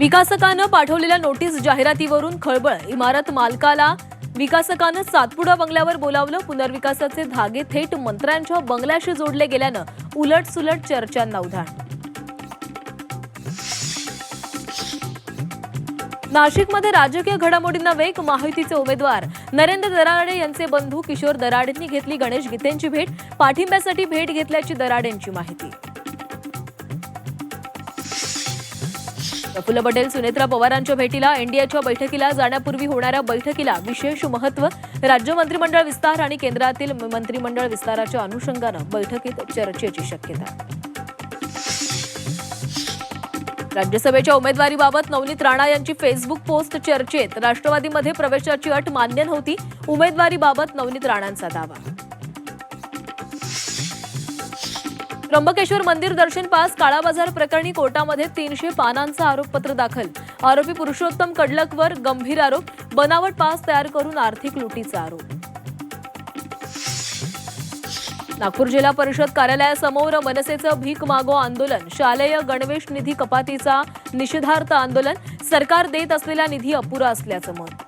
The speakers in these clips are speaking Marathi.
विकासकानं पाठवलेल्या नोटीस जाहिरातीवरून खळबळ. इमारत मालकाला विकासकानं सातपुडा बंगल्यावर बोलावलं. पुनर्विकासाचे धागे थेट मंत्र्यांच्या बंगल्याशी जोडले गेल्यानं उलटसुलट चर्चांना उधाण. नाशिकमध्ये राजकीय घडामोडींना वेग. महायुतीचे उमेदवार नरेंद्र दराडे यांचे बंधू किशोर दराडेंनी घेतली गणेश गीतेंची भेट. पाठिंब्यासाठी भेट घेतल्याची दराडेंची माहिती. प्रफुल्ल पटेल सुनेत्रा पवारांच्या भेटीला. एनडीएच्या बैठकीला जाण्यापूर्वी होणाऱ्या बैठकीला विशेष महत्त्व. राज्य मंत्रिमंडळ विस्तार आणि केंद्रातील मंत्रिमंडळ विस्ताराच्या अनुषंगानं बैठकीत चर्चेची शक्यता. राज्यसभेच्या उमेदवारीबाबत नवनीत राणा यांची फेसबुक पोस्ट चर्चेत. राष्ट्रवादीमध्ये प्रवेशाची अट मान्य नव्हती. उमेदवारीबाबत नवनीत राणांचा दावा. त्र्यंबकेश्वर मंदिर दर्शन पास काळाबाजार प्रकरणी कोर्टामध्ये 300 पानांचं आरोपपत्र दाखल. आरोपी पुरुषोत्तम कडलकवर गंभीर आरोप. बनावट पास तयार करून आर्थिक लुटीचा आरोप. नागपूर जिल्हा परिषद कार्यालयासमोर मनसेचं भीक मागो आंदोलन. शालेय गणवेश निधी कपातीचा निषेधार्थ आंदोलन. सरकार देत असलेला निधी अपुरा असल्याचं मत.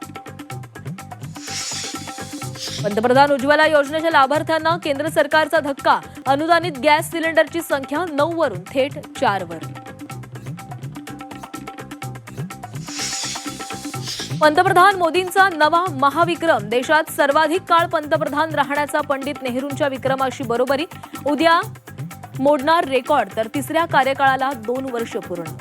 पंतप्रधान उज्ज्वला योजनेच्या लाभार्थ्यांना केंद्र सरकारचा धक्का. अनुदानित गॅस सिलेंडरची संख्या 9 वरून थेट 4 वर. पंतप्रधान मोदींचा नवा महाविक्रम. देशात सर्वाधिक काळ पंतप्रधान राहण्याचा पंडित नेहरूंच्या विक्रमाशी बरोबरी. उद्या मोडणार रेकॉर्ड. तर तिसऱ्या कार्यकाळाला 2 वर्ष पूर्ण.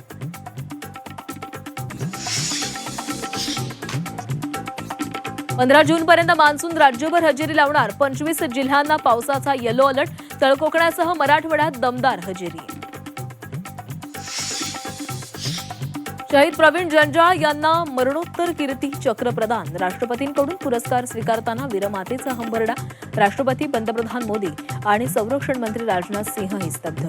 पंधरा जूनपर्यंत मान्सून राज्यभर हजेरी लावणार. 25 जिल्ह्यांना पावसाचा येलो अलर्ट. तळकोकणासह मराठवाड्यात दमदार हजेरी. शहीद प्रवीण जंजाळ यांना मरणोत्तर कीर्ती चक्र प्रदान. राष्ट्रपतींकडून पुरस्कार स्वीकारताना वीरमातेचा हंबरडा. राष्ट्रपती, पंतप्रधान मोदी आणि संरक्षण मंत्री राजनाथ सिंह ही स्तब्ध.